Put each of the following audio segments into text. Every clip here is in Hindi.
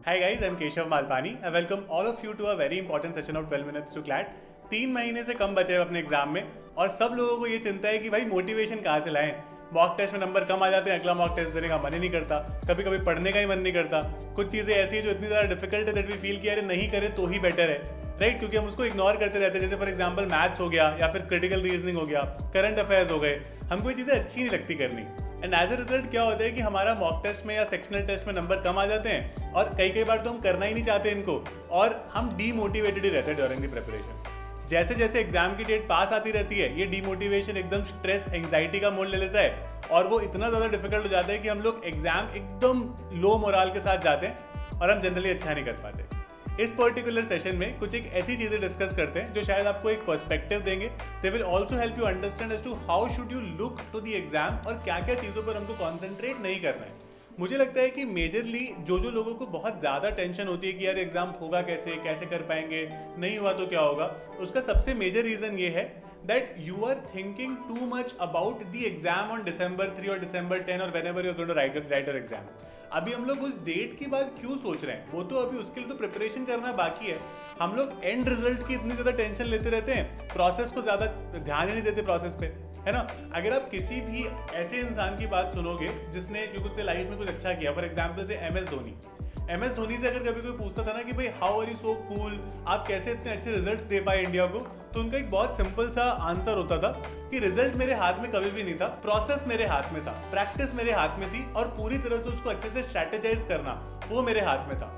Hi guys, I'm Keshav Malpani. I welcome all of you to a very important session of 12 minutes to CLAT. 3 महीने से कम बचे हैं अपने एग्जाम में और सब लोगों को ये चिंता है कि भाई मोटिवेशन कहाँ से लाएं। मॉक टेस्ट में नंबर कम आ जाते हैं, अगला मॉक टेस्ट देने का मन ही नहीं करता, कभी कभी पढ़ने का ही मन नहीं करता। कुछ चीज़ें ऐसी है जो इतनी ज़्यादा डिफिकल्ट है दैट वी फील कि अरे नहीं करे तो ही बेटर है, राइट? क्योंकि हम उसको इग्नोर करते रहते हैं। जैसे फॉर एग्जाम्पल मैथ्स हो गया या फिर क्रिटिकल रीजनिंग हो गया, करंट अफेयर्स हो गए, हमको ये चीज़ें अच्छी नहीं लगती करनी। एंड एज ए रिजल्ट क्या होता है कि हमारा मॉक टेस्ट में या सेक्शनल टेस्ट में नंबर कम आ जाते हैं और कई बार तो हम करना ही नहीं चाहते इनको और हम डीमोटिवेटेड ही रहते हैं ड्यूरिंग द प्रिपरेशन। जैसे जैसे एग्जाम की डेट पास आती रहती है ये डीमोटिवेशन एकदम स्ट्रेस एंग्जाइटी का मोड़ ले लेता है और वो इतना ज़्यादा डिफिकल्ट हो जाता है कि हम लोग एग्जाम एकदम लो मोराल के साथ जाते हैं और हम जनरली अच्छा नहीं कर पाते। इस पर्टिकुलर सेशन में कुछ एक ऐसी चीज़ें डिस्कस करते हैं जो शायद आपको एक पर्सपेक्टिव देंगे। They will also help you understand as to how should you look to the exam और क्या क्या चीज़ों पर हमको कॉन्सेंट्रेट नहीं करना है। मुझे लगता है कि मेजरली जो लोगों को बहुत ज़्यादा टेंशन होती है कि यार एग्जाम होगा कैसे, कैसे कर पाएंगे, नहीं हुआ तो क्या होगा, उसका सबसे मेजर रीज़न ये है that you are thinking too much about the exam on December 3 और December 10 और whenever you are going to write your exam। अभी हम लोग उस डेट की बात क्यों सोच रहे हैं, वो तो अभी उसके लिए तो प्रिपरेशन करना बाकी है। हम लोग एंड रिजल्ट की इतनी ज़्यादा टेंशन लेते रहते हैं, प्रोसेस को ज़्यादा ध्यान ही नहीं देते प्रोसेस पे, है ना। अगर आप किसी भी ऐसे इंसान की बात सुनोगे जिसने जो कुछ लाइफ में कुछ अच्छा किया, फॉर एग्जाम्पल से एम एस धोनी से अगर कभी कोई पूछता था ना कि भाई how are you so cool, आप कैसे इतने अच्छे रिजल्ट्स दे पाए इंडिया को, तो उनका एक बहुत सिंपल सा आंसर होता था कि रिजल्ट मेरे हाथ में कभी भी नहीं था, प्रोसेस मेरे हाथ में था, प्रैक्टिस मेरे हाथ में थी और पूरी तरह से उसको अच्छे से स्ट्रैटेजाइज करना वो मेरे हाथ में था।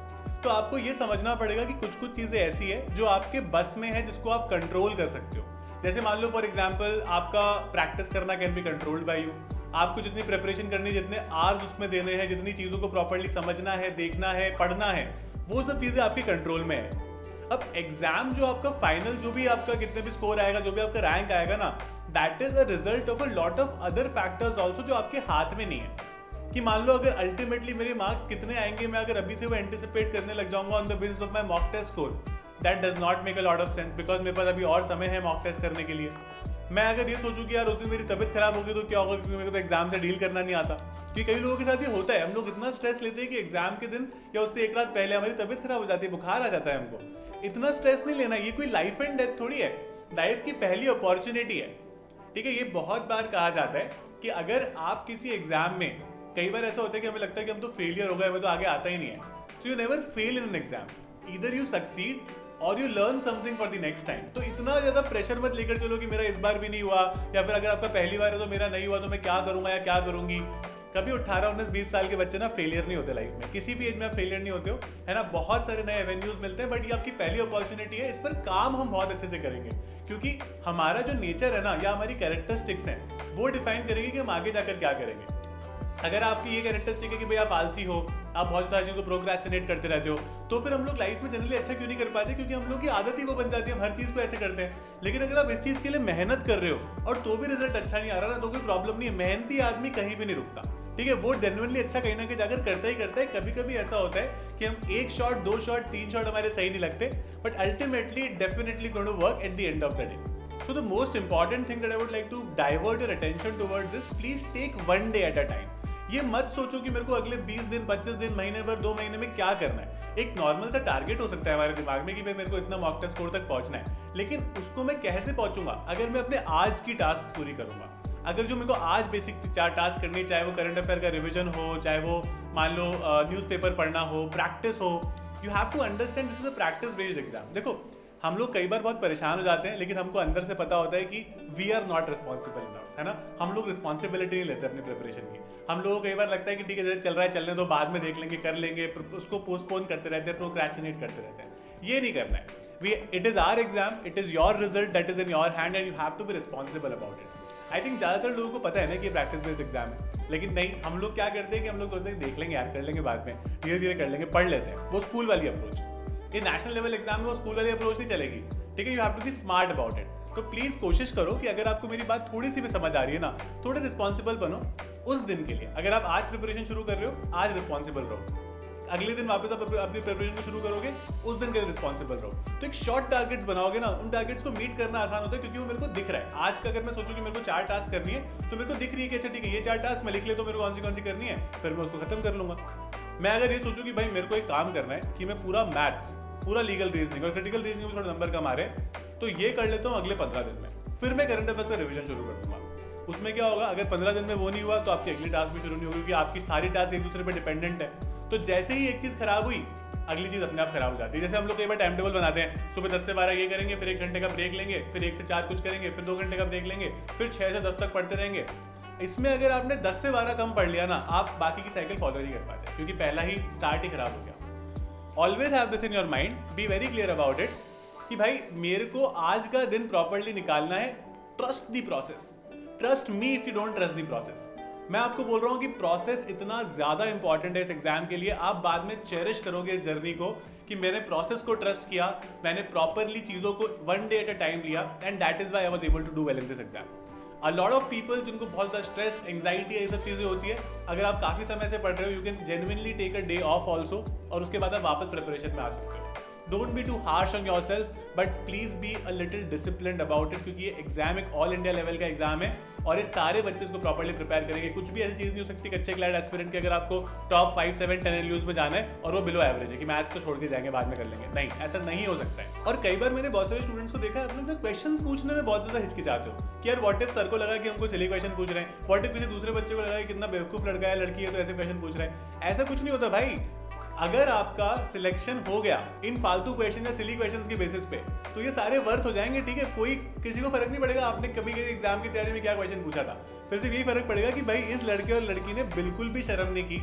तो आपको ये समझना पड़ेगा कि कुछ कुछ चीज़ें ऐसी है जो आपके बस में है, जिसको आप कंट्रोल कर सकते हो। जैसे मान लो फॉर एग्जाम्पल आपका प्रैक्टिस करना can be controlled by you. आपको जितनी प्रिपरेशन करनी, जितने आवर्स उसमें देने हैं, जितनी चीज़ों को प्रॉपर्ली समझना है, देखना है, पढ़ना है, वो सब चीज़ें आपके कंट्रोल में है। अब एग्जाम जो आपका फाइनल, जो भी आपका कितने भी स्कोर आएगा, जो भी आपका रैंक आएगा ना, that is a result of a lot of other factors also जो आपके हाथ में नहीं है। कि मान लो अगर अल्टीमेटली मेरे मार्क्स कितने आएंगे, मैं अगर अभी से वो एंटिसिपेट करने लग जाऊंगा on the basis of my mock test score, that does not make a lot of sense, because मेरे पास अभी और समय है मॉक टेस्ट करने के लिए। मैं अगर ये सोचूं कि यार उस दिन मेरी तबीयत खराब होगी तो क्या होगा, क्योंकि मेरे को तो एग्जाम से डील करना नहीं आता। क्योंकि कई लोगों के साथ ये होता है, हम लोग इतना स्ट्रेस लेते हैं कि एग्जाम के दिन या उससे एक रात पहले हमारी तबीयत खराब हो जाती है, बुखार आ जाता है हमको। इतना स्ट्रेस नहीं लेना, ये कोई लाइफ एंड डेथ थोड़ी है, लाइफ की पहली अपॉर्चुनिटी है, ठीक है। ये बहुत बार कहा जाता है कि अगर आप किसी एग्जाम में, कई बार ऐसा होता है कि हमें लगता है कि हम तो फेलियर हो गए, हमें तो आगे आता ही नहीं है। So you never fail in an exam, either you succeed or you learn something for the next time. तो इतना ज़्यादा प्रेशर मत लेकर चलो कि मेरा इस बार भी नहीं हुआ, या फिर अगर आपका पहली बार है तो मेरा नहीं हुआ तो मैं क्या करूँगा या क्या करूँगी। कभी 18, 19, 20 साल के बच्चे ना फेलियर नहीं होते लाइफ में, किसी भी एज में आप फेलियर नहीं होते हो, है ना। बहुत सारे नए एवेन्यूज मिलते हैं, बट ये आपकी पहली अपॉर्चुनिटी है। इस पर काम हम बहुत अच्छे से करेंगे क्योंकि हमारा जो नेचर है ना, या हमारी कैरेक्टरिस्टिक्स हैं, वो डिफाइन करेंगे कि हम आगे जाकर क्या करेंगे। अगर आपकी ये कैरेक्टरिस्टिक है कि भाई आप आलसी हो, आप बहुत ज़्यादा चीज़ को प्रोक्रेस्टिनेट करते रहते हो, तो फिर हम लोग लाइफ में जनरली अच्छा क्यों नहीं कर पाते, क्योंकि हम लोग की आदत ही वो बन जाती है, हम हर चीज़ को ऐसे करते हैं। लेकिन अगर आप इस चीज़ के लिए मेहनत कर रहे हो और तो भी रिजल्ट अच्छा नहीं आ रहा ना, तो कोई प्रॉब्लम नहीं है, मेहनती आदमी कहीं भी नहीं रुकता, ठीक है। वो जेन्युइनली अच्छा कहीं ना कहीं जाकर करता ही करता है। कभी कभी ऐसा होता है कि हम 1 शॉट, 2 शॉट, 3 शॉट हमारे सही नहीं लगते, but ultimately definitely going to work at the end of the day. So the most important thing that I would like to divert your attention towards is please take one day at a time। ये मत सोचो कि मेरे को अगले 20 दिन, 25 दिन, महीने भर, 2 महीने में क्या करना है। एक नॉर्मल सा टारगेट हो सकता है हमारे दिमाग में कि भाई मेरे को इतना मॉक टेस्ट स्कोर तक पहुंचना है, लेकिन उसको मैं कैसे पहुंचूंगा अगर मैं अपने आज की टास्क पूरी करूंगा। अगर जो मेरे को आज बेसिक 4 टास्क करनी, चाहे वो करंट अफेयर का रिविजन हो, चाहे वो मान लो न्यूज़पेपर पढ़ना हो, प्रैक्टिस हो, you have to understand this is a practice based exam. देखो हम लोग कई बार बहुत परेशान हो जाते हैं, लेकिन हमको अंदर से पता होता है कि we are not responsible enough, है ना। हम लोग रिस्पॉन्सिबिलिटी नहीं लेते अपनी प्रिपरेशन की। हम लोगों को कई बार लगता है कि ठीक है जैसे चल रहा है चलने दो, बाद में देख लेंगे, कर लेंगे, उसको पोस्टपोन करते रहते हैं, प्रोक्रेस्टिनेट करते रहते हैं। ये नहीं करना है। It is our exam, it is your result that is in your hand and you have to be responsible about it. I think ज़्यादातर लोगों को पता है ना कि प्रैक्टिस बेस्ड एग्जाम है, लेकिन नहीं, हम लोग क्या करते हैं कि हम लोग सोचते हैं देख लेंगे यार, कर लेंगे बाद में, धीरे धीरे कर लेंगे, पढ़ लेते हैं। वो स्कूल वाली अप्रोच, ये नेशनल लेवल एग्जाम में वो स्कूल वाली अप्रोच नहीं चलेगी, ठीक है। You have to be smart about it. तो प्लीज कोशिश करो कि अगर आपको मेरी बात थोड़ी सी भी समझ आ रही है ना, थोड़े रिस्पॉन्सिबल बनो उस दिन के लिए। अगर आप आज प्रिपरेशन शुरू कर रहे हो, आज रिस्पॉन्सिबल रहो। अगले दिन वापस आप अपनी प्रिपरेशन को शुरू करोगे, उस दिन के लिए रिस्पॉन्सिबल रहो। तो एक शॉर्ट टारगेट्स बनाओगे ना, उन टारगेट्स को मीट करना आसान होता है क्योंकि वो मेरे को दिख रहा है। आज का अगर मैं सोचूं कि मेरे को 4 टास्क करनी है, तो मेरे को दिख रही है कि अच्छा ठीक है ये 4 टास्क मैं लिख ले तो मेरे को कौन सी करनी है, फिर मैं उसको खत्म कर लूंगा। मैं अगर ये सोचूं कि भाई मेरे को एक काम करना है कि मैं पूरा मैथ्स, पूरा लीगल रीजनिंग और क्रिटिकल रीजनिंग में थोड़ा नंबर कम आ रहे, तो ये कर लेता हूँ अगले 15 दिन में, फिर मैं करंट अफेयर्स का रिवीजन शुरू कर दूंगा। उसमें क्या होगा, अगर 15 दिन में वो नहीं हुआ तो आपकी अगली टास्क भी शुरू नहीं होगी, क्योंकि आपकी सारी टास्क एक दूसरे पर डिपेंडेंट है। तो जैसे ही एक चीज़ खराब हुई, अगली चीज़ अपने आप खराब हो जाती है। जैसे हम लोग कई बार टाइम टेबल बनाते हैं, सुबह 10 से 12 ये करेंगे, फिर 1 घंटे का ब्रेक लेंगे, फिर 1 से 4 कुछ करेंगे, फिर 2 घंटे का ब्रेक लेंगे, फिर 6 से 10 तक पढ़ते रहेंगे। इसमें अगर आपने 10 से 12 कम पढ़ लिया ना, आप बाकी की साइकिल फॉलो नहीं कर पाते, क्योंकि पहला ही स्टार्ट ही खराब हो गया। Always have this in your mind, be very clear about it कि भाई मेरे को आज का दिन प्रॉपरली निकालना है। Trust the process, trust me if you don't trust the process. मैं आपको बोल रहा हूं कि प्रोसेस इतना ज्यादा इंपॉर्टेंट है इस एग्जाम के लिए। आप बाद में चेरिश करोगे इस जर्नी को कि मैंने प्रोसेस को ट्रस्ट किया, मैंने प्रॉपरली चीजों को 1 डे एट अ टाइम लिया, and that is why I was able to do well in this exam. A lot of people जिनको बहुत ज़्यादा स्ट्रेस, एंग्जाइटी, ये सब चीज़ें होती है, अगर आप काफ़ी समय से पढ़ रहे हो, you can genuinely take a day off also, और उसके बाद आप वापस प्रिपरेशन में आ सकते हो। Don't be too harsh on your self, but please be a little disciplined about it, क्योंकि ये एग्जाम एक ऑल इंडिया लेवल का एग्जाम है और ये सारे बच्चे इसको प्रॉपर्ली प्रिपेयर करेंगे। कुछ भी ऐसी चीज़ नहीं हो सकती कच्चे क्लैड एस्पिरेंट के, अगर आपको टॉप 5, 7, 10 एलयूज में जाना है और वो बिलो एवरेज है कि मैथ्स तो छोड़ के जाएंगे, बाद में कर लेंगे, नहीं, ऐसा नहीं हो सकता है। और कई बार मैंने बहुत सारे स्टूडेंट्स को देखा है, आप लोग क्वेश्चन पूछने में बहुत ज़्यादा हिचकिचाते हो कि यार व्हाट इफ सर को लगा कि हमको सिली क्वेश्चन पूछ रहे हैं, व्हाट इफ किसी दूसरे बच्चे को लगा कि कितना बेवकूफ़ लड़का है, लड़की है, तो ऐसे क्वेश्चन पूछ रहे हैं। ऐसा कुछ नहीं होता भाई। अगर आपका सिलेक्शन हो गया इन फालतू क्वेश्चन या सिली क्वेश्चंस के बेसिस पे, तो ये सारे वर्थ हो जाएंगे, ठीक है। कोई किसी को फर्क नहीं पड़ेगा आपने कभी किसी एग्जाम की तैयारी में क्या क्वेश्चन पूछा था, फिर सिर्फ यही फर्क पड़ेगा कि भाई इस लड़के और लड़की ने बिल्कुल भी शर्म नहीं की,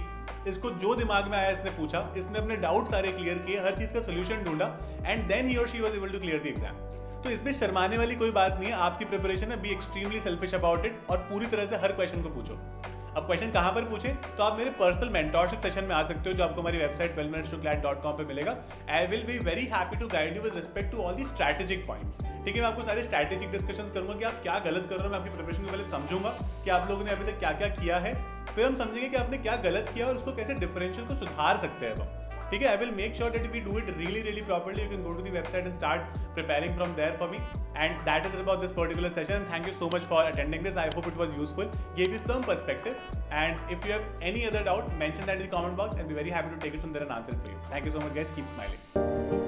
इसको जो दिमाग में आया इसने पूछा, इसने अपने डाउट सारे क्लियर किए, हर चीज का सोल्यूशन ढूंढा, एंड देन ही और she was able to clear the exam. तो इसमें शर्माने वाली कोई बात नहीं है। आपकी प्रिपरेशन है, be extremely selfish about it, और पूरी तरह से हर क्वेश्चन को पूछो। अब क्वेश्चन कहाँ पर पूछे, तो आप मेरे पर्सनल मेंटोरशिप सेशन में आ सकते हो, जो आपको हमारी वेबसाइट 12minutestoclat.com पे मिलेगा। I will be very happy to guide you with respect to all the strategic points, ठीक है। मैं आपको सारे स्ट्रैटेजिक डिस्कशंस करूंगा कि आप क्या गलत कर रहे हो। मैं आपकी प्रिपरेशन को पहले समझूंगा कि आप लोगों ने अभी तक क्या क्या किया है, फिर हम समझेंगे कि आपने क्या गलत किया और उसको कैसे डिफरेंशियल को सुधार सकते हैं हम, ठीक है। I will make sure that we do it really properly. You can go to the website and start preparing from there for me. And that is it about this particular session. Thank you so much for attending this. I hope it was useful, gave you some perspective. And if you have any other doubt, mention that in the comment box, and be very happy to take it from there and answer it for you. Thank you so much, guys. Keep smiling.